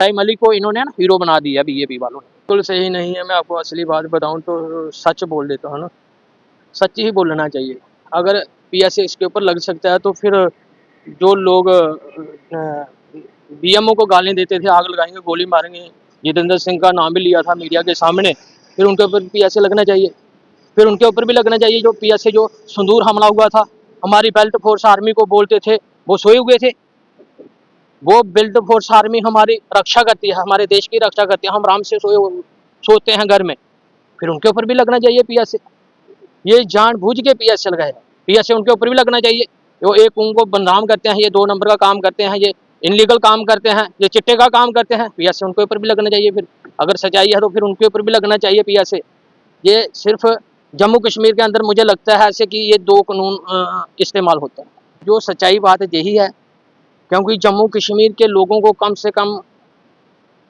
महराई मलिक को इन्होंने ना हीरो बना दिया बीजेपी वालों ने। बिल्कुल सही नहीं है। मैं आपको असली बात बताऊं तो सच बोल देता हूँ ना, सच ही बोलना चाहिए। अगर पीएसए इसके ऊपर लग सकता है तो फिर जो लोग बीएमओ को गाली देते थे, आग लगाएंगे, गोली मारेंगे, जितेंद्र सिंह का नाम भी लिया था मीडिया के सामने, फिर उनके ऊपर पीएसए लगना चाहिए। फिर उनके ऊपर भी लगना चाहिए जो पीएसए जो संदूर हमला हुआ था, हमारी बेल्ट फोर्स आर्मी को बोलते थे, वो सोए हुए थे। वो बेल्ट फोर्स आर्मी हमारी रक्षा करती है, हमारे देश की रक्षा करती है, हम आराम से सोते हैं घर में, फिर उनके ऊपर भी लगना चाहिए पीएसए। ये जानबूझ के पीएसए लगाए, पीएसए उनके ऊपर भी लगना चाहिए। वो एक उनको बदनाम करते हैं, ये 2 नंबर का काम करते हैं, ये इनलीगल काम करते हैं, ये चिट्टे का काम करते हैं, पीएसए उनके ऊपर भी लगना चाहिए। फिर अगर सच्चाई है तो फिर उनके ऊपर भी लगना चाहिए पीएसए। ये सिर्फ जम्मू कश्मीर के अंदर मुझे लगता है ऐसे कि ये 2 कानून इस्तेमाल होते हैं। जो सच्चाई बात यही है, क्योंकि जम्मू कश्मीर के लोगों को कम से कम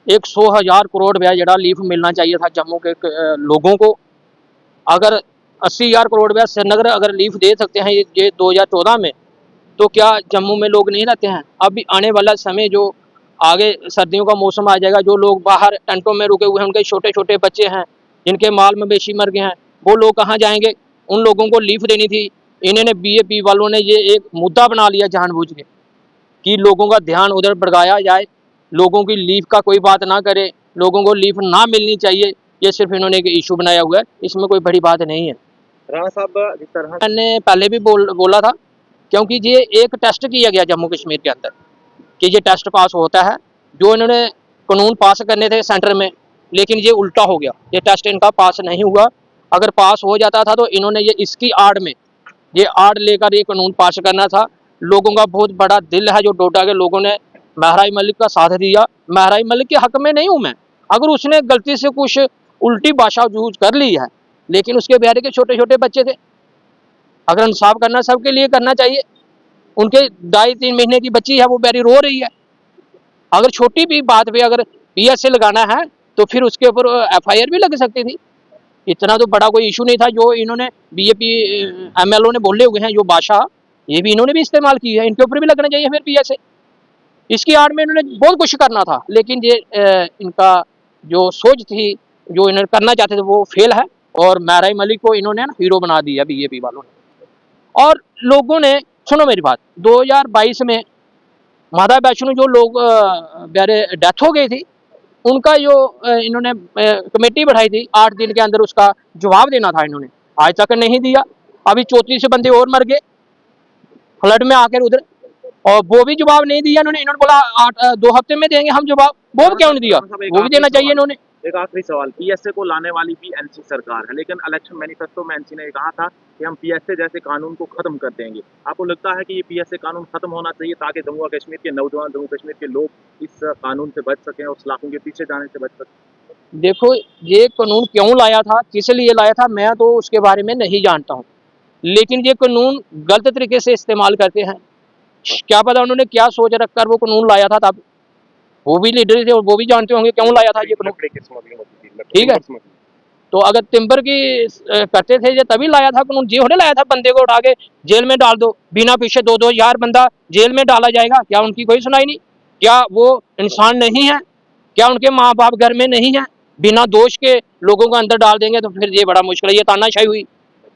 100,000 करोड़ रुपया जड़ा लीफ मिलना चाहिए था जम्मू के लोगों को। अगर 80,000 करोड़ रुपया श्रीनगर अगर लीफ दे सकते हैं ये 2014 में, तो क्या जम्मू में लोग नहीं रहते हैं? अभी आने वाला समय जो आगे सर्दियों का मौसम आ जाएगा, जो लोग बाहर टेंटों में रुके हुए हैं, उनके छोटे छोटे बच्चे हैं, जिनके माल मवेशी मर गए हैं, वो लोग कहाँ जाएंगे? उन लोगों को लीफ देनी थी। इन्होंने बीएपी वालों ने ये एक मुद्दा बना लिया जानबूझ के कि लोगों का ध्यान उधर भड़काया जाए, लोगों की लीफ का कोई बात ना करे, लोगों को लीफ ना मिलनी चाहिए। ये सिर्फ इन्होंने एक इशू बनाया हुआ है, इसमें कोई बड़ी बात नहीं है। राणा साहब, जिस तरह मैंने पहले भी बोला था, क्योंकि ये एक टेस्ट किया गया जम्मू कश्मीर के अंदर कि ये टेस्ट पास होता है, जो इन्होंने कानून पास करने थे सेंटर में, लेकिन ये उल्टा हो गया, ये टेस्ट इनका पास नहीं हुआ। अगर पास हो जाता था तो इन्होंने ये इसकी आड़ में ये आड़ लेकर ये कानून पास करना था। लोगों का बहुत बड़ा दिल है, जो डोडा के लोगों ने महराई मलिक का साथ दिया। महराई मलिक के हक में नहीं हूँ मैं, अगर उसने गलती से कुछ उल्टी भाषा यूज कर ली है, लेकिन उसके बिहारी के छोटे छोटे बच्चे थे। अगर इंसाफ करना सबके लिए करना चाहिए। उनके 2.5-3 महीने की बच्ची है, वो बेरी रो रही है। अगर छोटी भी बात पे अगर पीएसए लगाना है तो फिर उसके ऊपर एफआईआर भी लग सकती थी। इतना तो बड़ा कोई इशू नहीं था जो इन्होंने बीजेपी एमएलओ ने बोले हुए हैं, जो भाषा ये भी इन्होंने भी इस्तेमाल की है, इनके ऊपर भी लगना चाहिए फिर पीएसए। इसकी आड़ में इन्होंने बहुत कुछ करना था, लेकिन ये इनका जो सोच थी, जो इन्होंने करना चाहते थे, वो फेल है। और महराई मलिक को इन्होंने ना हीरो बना दिया बीजेपी वालों ने। और लोगों ने, सुनो मेरी बात, 2022 में माता वैष्णो जो लोग डेथ हो गई थी, उनका जो इन्होंने कमेटी बढ़ाई थी 8 दिन के अंदर उसका जवाब देना था, इन्होंने आज तक नहीं दिया। अभी 34 बंदे और मर गए फ्लड में आकर उधर, और वो भी जवाब नहीं दिया इन्होंने। इन्होंने बोला 2 हफ्ते में देंगे हम जवाब, वो भी क्यों नहीं दिया? वो भी देना चाहिए इन्होंने। एक आखिरी सवाल, पीएसए को लाने वाली भी एनसी सरकार है, लेकिन इलेक्शन मैनिफेस्टो में एनसी ने कहा था कि हम पीएसए जैसे कानून को खत्म कर देंगे। आपको लगता है कि ये पीएसए कानून खत्म होना चाहिए ताकि जम्मू कश्मीर के नौजवान, जम्मू कश्मीर के लोग इस कानून से बच सकें और सलाखों के पीछे जाने से बच सकें? देखो, ये कानून क्यों लाया था, किस लिए लाया था, मैं तो उसके बारे में नहीं जानता हूँ, लेकिन ये कानून गलत तरीके से इस्तेमाल करते हैं। क्या पता उन्होंने क्या सोच रखकर वो कानून लाया था, तब वो भी लीडर थे और वो भी जानते होंगे क्यों लाया था ये कानून। ठीक है, तो अगर टिम्बर की करते थे ये तभी लाया था कानून, जी होने लाया था बंदे को उठा के जेल में डाल दो, बिना पीछे 2-2 हजार बंदा जेल में डाला जाएगा, क्या उनकी कोई सुनाई नहीं? क्या वो इंसान नहीं है? क्या उनके माँ बाप घर में नहीं है? बिना दोष के लोगों को अंदर डाल देंगे तो फिर ये बड़ा मुश्किल है, ये तानाशाही हुई।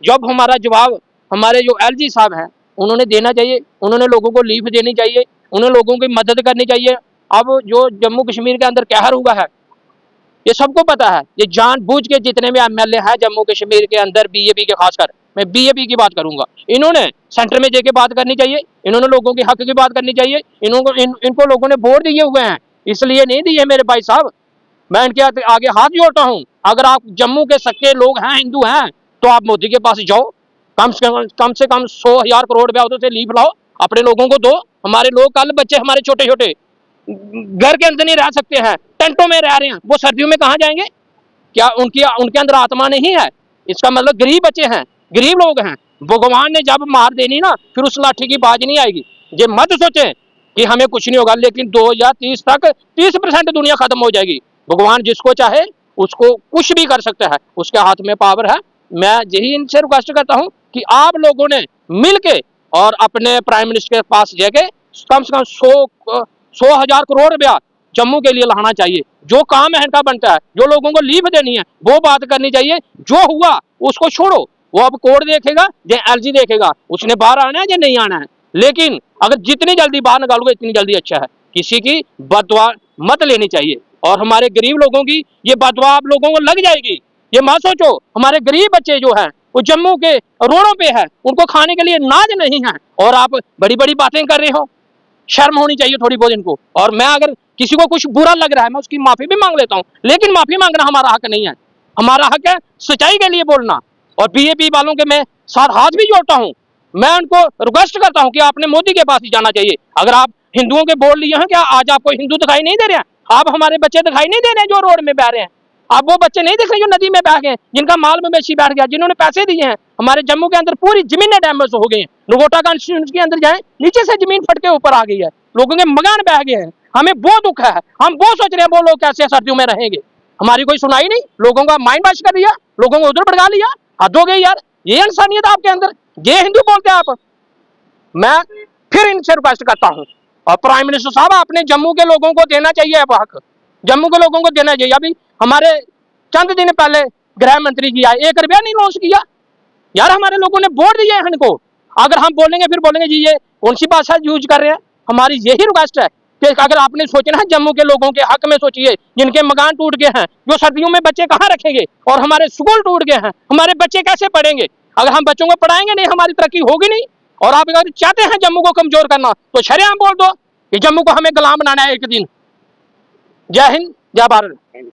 जब हमारा जवाब हमारे जो एलजी साहब हैं उन्होंने देना चाहिए, उन्होंने लोगों को लीफ देनी चाहिए, उन्हें लोगों की मदद करनी चाहिए। अब जो जम्मू कश्मीर के अंदर कहर हुआ है ये सबको पता है, ये जानबूझ के जितने भी एमएलए हैं जम्मू कश्मीर के अंदर बीजेपी के, खासकर मैं बीजेपी की बात करूंगा, इन्होंने सेंटर में जाके बात करनी चाहिए, इन्होंने लोगों के हक की बात करनी चाहिए। इनको लोगों ने वोट दिए हुए हैं, इसलिए नहीं दिए मेरे भाई साहब। मैं इनके आगे हाथ जोड़ता हूँ, अगर आप जम्मू के सच्चे लोग हैं, हिंदू हैं, तो आप मोदी के पास जाओ, कम से कम 100,000 करोड़ रुपया उधर से लीफ लाओ, अपने लोगों को दो। हमारे लोग, कल बच्चे हमारे छोटे छोटे घर के अंदर नहीं रह सकते हैं, टेंटों में रह रहे हैं, वो सर्दियों में कहाँ जाएंगे? क्या उनके अंदर आत्मा नहीं है? इसका मतलब गरीब बच्चे हैं, गरीब लोग हैं। भगवान ने जब मार देनी ना, फिर उस लाठी की बाज नहीं आएगी। ये मत सोचें कि हमें कुछ नहीं होगा, लेकिन 2030 तक 30% दुनिया खत्म हो जाएगी। भगवान जिसको चाहे उसको कुछ भी कर सकता है, उसके हाथ में पावर है। मैं यही इनसे रिक्वेस्ट करता हूँ कि आप लोगों ने मिल के और अपने प्राइम मिनिस्टर के पास जाके कम से कम 100,000 करोड़ रुपया जम्मू के लिए लाना चाहिए। जो काम है इनका बनता है, जो लोगों को लीव देनी है वो बात करनी चाहिए। जो हुआ उसको छोड़ो, वो अब कोर्ट देखेगा या एलजी देखेगा, उसने बाहर आना है या नहीं आना है। लेकिन अगर जितनी जल्दी बाहर निकालोगे इतनी जल्दी अच्छा है। किसी की बददुआ मत लेनी चाहिए, और हमारे गरीब लोगों की ये बददुआ आप लोगों को लग जाएगी। ये मत सोचो हमारे गरीब बच्चे जो हैं वो जम्मू के रोडों पे है, उनको खाने के लिए नाज नहीं है, और आप बड़ी बड़ी बातें कर रहे हो। शर्म होनी चाहिए थोड़ी बहुत इनको। और मैं अगर किसी को कुछ बुरा लग रहा है मैं उसकी माफी भी मांग लेता हूँ, लेकिन माफी मांगना हमारा हक नहीं है। हमारा हक है सच्चाई के लिए बोलना। और बीजेपी वालों के मैं साथ हाथ भी जोड़ता हूँ। मैं उनको रिक्वेस्ट करता हूँ कि आपने मोदी के पास ही जाना चाहिए। अगर आप हिंदुओं के बोर्ड लिए हैं, क्या आज आपको हिंदू दिखाई नहीं दे रहे हैं? आप हमारे बच्चे दिखाई नहीं दे रहे हैं जो रोड में बह रहे हैं? आप वो बच्चे नहीं दिख रहे जो नदी में बह गए, जिनका माल मवेशी बैठ गया, जिन्होंने पैसे दिए हैं? हमारे जम्मू के अंदर पूरी जमीनें डैमेज हो गई हैं। नगोटा कॉन्स्टिट्यूंसी के अंदर जाए, नीचे से जमीन फट के ऊपर आ गई है, लोगों के मकान बह गए हैं। हमें वो दुख है, हम वो सोच रहे हैं वो लोग कैसे सर्दियों में रहेंगे। हमारी कोई सुनाई नहीं, लोगों का माइंड वॉश कर दिया, लोगों को उधर भड़का लिया। हद हो गई यार, ये इंसानियत आपके अंदर, ये हिंदू बोलते हैं आप? मैं फिर इनसे रिक्वेस्ट करता हूँ, और प्राइम मिनिस्टर साहब अपने जम्मू के लोगों को देना चाहिए अब हक, जम्मू के लोगों को देना चाहिए। अभी हमारे चंद दिन पहले गृह मंत्री जी आए, 1 रुपया नहीं लॉन्च किया यार। हमारे लोगों ने वोट दिए हैं इनको। अगर हम बोलेंगे फिर बोलेंगे जी ये कौन सी भाषा यूज कर रहे हैं। हमारी यही रिक्वेस्ट है कि अगर आपने सोचना है जम्मू के लोगों के हक में सोचिए, जिनके मकान टूट गए हैं, जो सर्दियों में बच्चे कहाँ रखेंगे, और हमारे स्कूल टूट गए हैं, हमारे बच्चे कैसे पढ़ेंगे? अगर हम बच्चों को पढ़ाएंगे नहीं, हमारी तरक्की होगी नहीं। और आप अगर चाहते हैं जम्मू को कमजोर करना तो शरेआम बोल दो कि जम्मू को हमें गुलाम बनाना है एक दिन। जय हिंद, जय भारत।